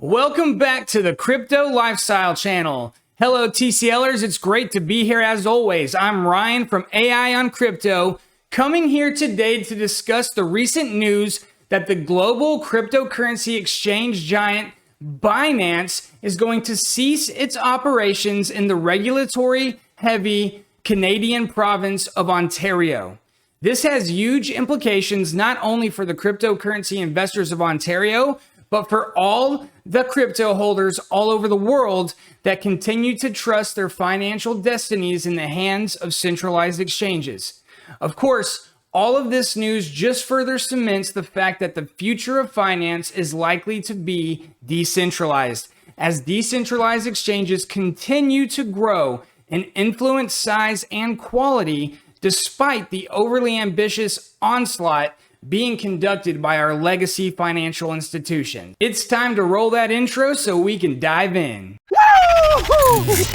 Welcome back to the Crypto Lifestyle Channel. Hello TCLers, it's great to be here as always. I'm Ryan from AI on Crypto, coming here today to discuss the recent news that the global cryptocurrency exchange giant Binance is going to cease its operations in the regulatory-heavy Canadian province of Ontario. This has huge implications not only for the cryptocurrency investors of Ontario, but for all the crypto holders all over the world that continue to trust their financial destinies in the hands of centralized exchanges. Of course, all of this news just further cements the fact that the future of finance is likely to be decentralized, as decentralized exchanges continue to grow in influence, size, and quality despite the overly ambitious onslaught being conducted by our legacy financial institution. It's time to roll that intro so we can dive in. Woo-hoo! It's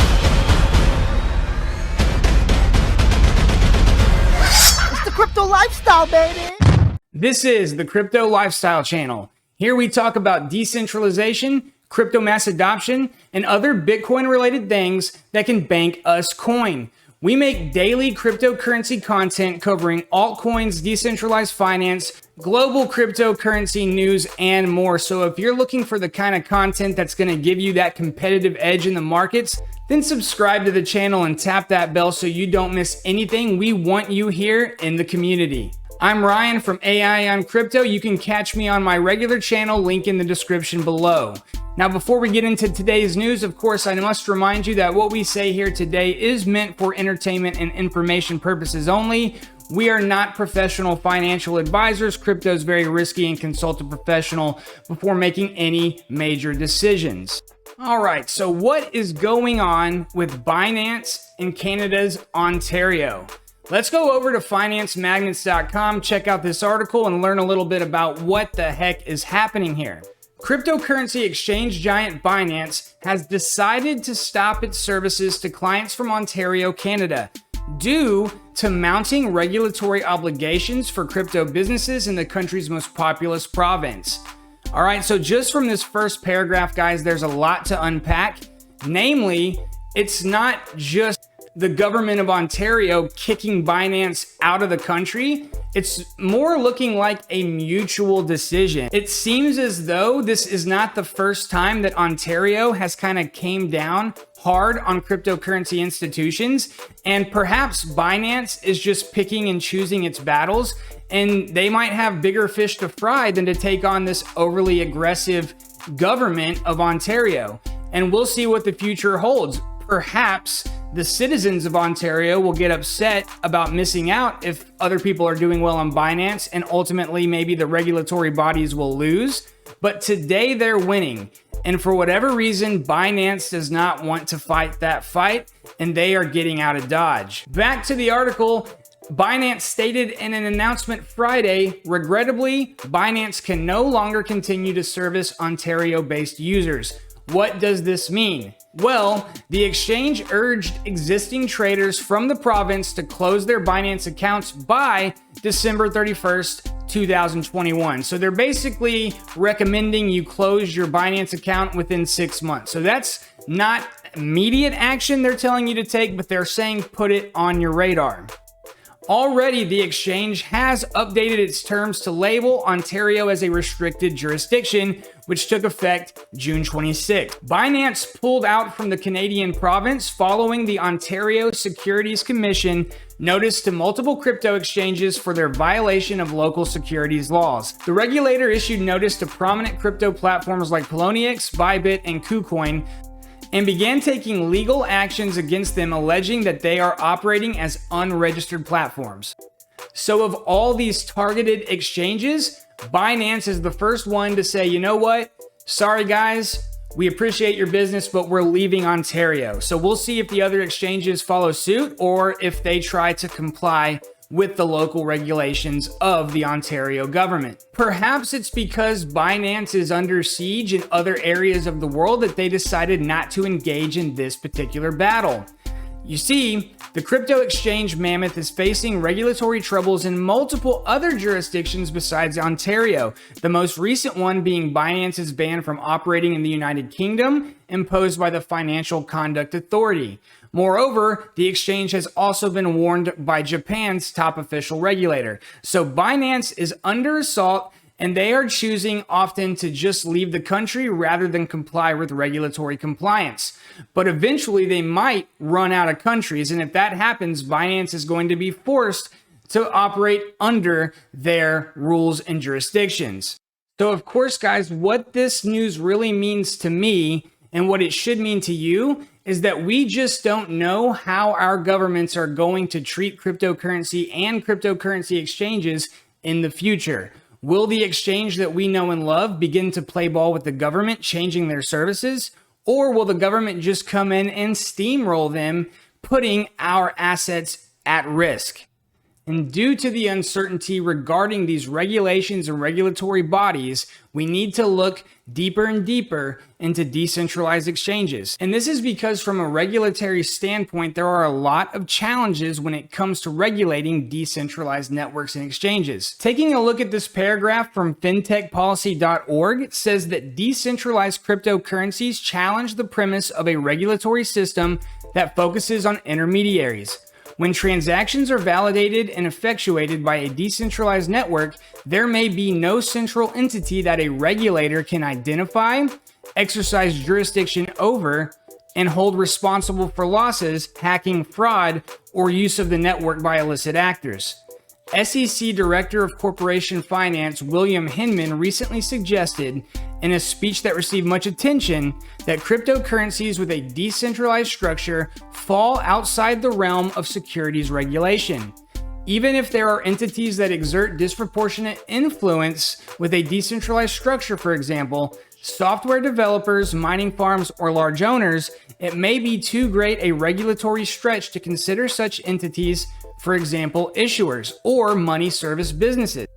the Crypto Lifestyle, baby! This is the Crypto Lifestyle Channel. Here we talk about decentralization, crypto mass adoption, and other Bitcoin-related things that can bank us coin. We make daily cryptocurrency content covering altcoins, decentralized finance, global cryptocurrency news, and more. So if you're looking for the kind of content that's going to give you that competitive edge in the markets, then subscribe to the channel and tap that bell so you don't miss anything. We want you here in the community. I'm Ryan from AI on Crypto. You can catch me on my regular channel, link in the description below. Now, before we get into today's news, of course, I must remind you that what we say here today is meant for entertainment and information purposes only. We are not professional financial advisors. Crypto is very risky, and consult a professional before making any major decisions. All right, so what is going on with Binance in Canada's Ontario? Let's go over to financemagnets.com, check out this article, and learn a little bit about what the heck is happening here. Cryptocurrency exchange giant Binance has decided to stop its services to clients from Ontario, Canada, due to mounting regulatory obligations for crypto businesses in the country's most populous province. All right, so just from this first paragraph, guys, there's a lot to unpack. Namely, it's not just the government of Ontario kicking Binance out of the country. It's more looking like a mutual decision. It seems as though this is not the first time that Ontario has kind of came down hard on cryptocurrency institutions, and perhaps Binance is just picking and choosing its battles, and they might have bigger fish to fry than to take on this overly aggressive government of Ontario. And we'll see what the future holds. Perhaps the citizens of Ontario will get upset about missing out if other people are doing well on Binance, and ultimately maybe the regulatory bodies will lose. But today they're winning. And for whatever reason, Binance does not want to fight that fight, and they are getting out of Dodge. Back to the article. Binance stated in an announcement Friday, regrettably, Binance can no longer continue to service Ontario-based users. What does this mean? Well, the exchange urged existing traders from the province to close their Binance accounts by December 31st, 2021. So they're basically recommending you close your Binance account within 6 months. So that's not immediate action they're telling you to take, but they're saying put it on your radar. Already, the exchange has updated its terms to label Ontario as a restricted jurisdiction, which took effect June 26. Binance pulled out from the Canadian province following the Ontario Securities Commission notice to multiple crypto exchanges for their violation of local securities laws. The regulator issued notice to prominent crypto platforms like Poloniex, Bybit, and KuCoin, and began taking legal actions against them, alleging that they are operating as unregistered platforms. So of all these targeted exchanges, Binance is the first one to say, you know what? Sorry guys, we appreciate your business, but we're leaving Ontario. So we'll see if the other exchanges follow suit or if they try to comply with the local regulations of the Ontario government. Perhaps it's because Binance is under siege in other areas of the world that they decided not to engage in this particular battle. You see, the crypto exchange mammoth is facing regulatory troubles in multiple other jurisdictions besides Ontario, the most recent one being Binance's ban from operating in the United Kingdom, imposed by the Financial Conduct Authority. Moreover, the exchange has also been warned by Japan's top official regulator. So Binance is under assault, and they are choosing often to just leave the country rather than comply with regulatory compliance. But eventually they might run out of countries, and if that happens, Binance is going to be forced to operate under their rules and jurisdictions. So of course, guys, what this news really means to me and what it should mean to you is that we just don't know how our governments are going to treat cryptocurrency and cryptocurrency exchanges in the future. Will the exchange that we know and love begin to play ball with the government, changing their services? Or will the government just come in and steamroll them, putting our assets at risk? And due to the uncertainty regarding these regulations and regulatory bodies, we need to look deeper and deeper into decentralized exchanges. And this is because from a regulatory standpoint, there are a lot of challenges when it comes to regulating decentralized networks and exchanges. Taking a look at this paragraph from fintechpolicy.org, it says that decentralized cryptocurrencies challenge the premise of a regulatory system that focuses on intermediaries. When transactions are validated and effectuated by a decentralized network, there may be no central entity that a regulator can identify, exercise jurisdiction over, and hold responsible for losses, hacking, fraud, or use of the network by illicit actors. SEC Director of Corporation Finance William Hinman recently suggested in a speech that received much attention that cryptocurrencies with a decentralized structure fall outside the realm of securities regulation. Even if there are entities that exert disproportionate influence with a decentralized structure, for example, software developers, mining farms, or large owners, it may be too great a regulatory stretch to consider such entities, for example, issuers or money service businesses,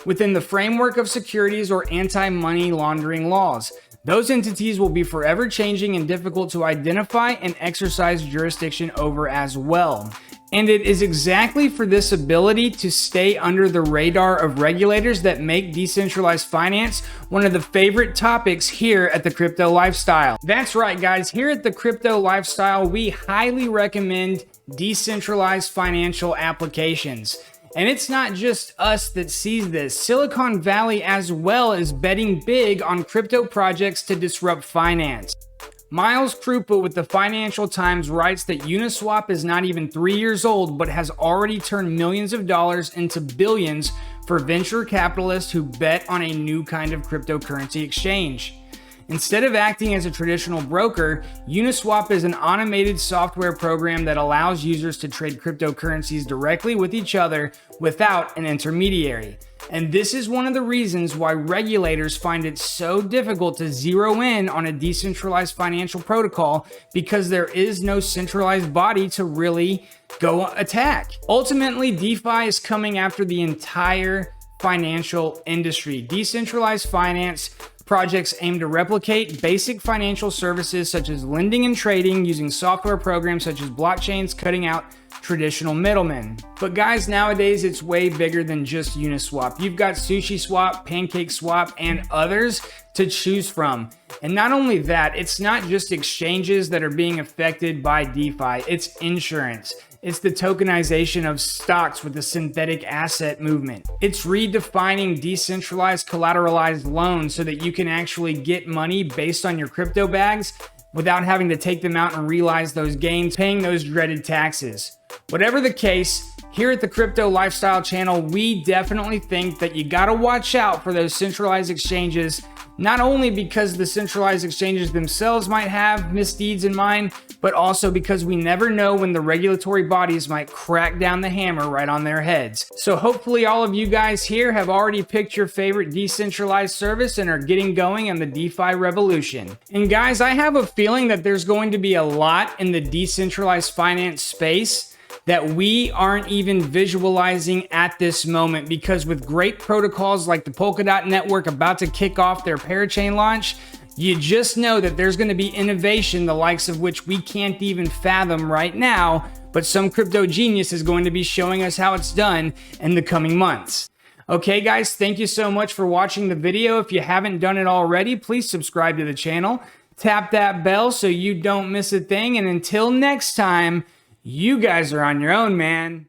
within the framework of securities or anti-money laundering laws. Those entities will be forever changing and difficult to identify and exercise jurisdiction over as well. And it is exactly for this ability to stay under the radar of regulators that make decentralized finance one of the favorite topics here at the Crypto Lifestyle. That's right, guys. Here at the Crypto Lifestyle, we highly recommend decentralized financial applications. And it's not just us that sees this. Silicon Valley as well is betting big on crypto projects to disrupt finance. Miles Krupa with the Financial Times writes that Uniswap is not even 3 years old, but has already turned millions of dollars into billions for venture capitalists who bet on a new kind of cryptocurrency exchange. Instead of acting as a traditional broker, Uniswap is an automated software program that allows users to trade cryptocurrencies directly with each other without an intermediary. And this is one of the reasons why regulators find it so difficult to zero in on a decentralized financial protocol, because there is no centralized body to really go attack. Ultimately, DeFi is coming after the entire financial industry. Decentralized finance projects aim to replicate basic financial services such as lending and trading using software programs such as blockchains, cutting out traditional middlemen. But guys, nowadays it's way bigger than just Uniswap. You've got SushiSwap, PancakeSwap, and others to choose from. And not only that, it's not just exchanges that are being affected by DeFi, it's insurance. It's the tokenization of stocks with the synthetic asset movement. It's redefining decentralized collateralized loans so that you can actually get money based on your crypto bags without having to take them out and realize those gains, paying those dreaded taxes. Whatever the case, here at the Crypto Lifestyle channel, we definitely think that you gotta watch out for those centralized exchanges, not only because the centralized exchanges themselves might have misdeeds in mind, but also because we never know when the regulatory bodies might crack down the hammer right on their heads. So hopefully all of you guys here have already picked your favorite decentralized service and are getting going on the DeFi revolution. And guys, I have a feeling that there's going to be a lot in the decentralized finance space that we aren't even visualizing at this moment, because with great protocols like the Polkadot network about to kick off their parachain launch, You just know that there's going to be innovation the likes of which we can't even fathom right now, but some crypto genius is going to be showing us how it's done in the coming months. Okay guys, thank you so much for watching the video. If you haven't done it already, please subscribe to the channel. Tap that bell so you don't miss a thing. And until next time, you guys are on your own, man.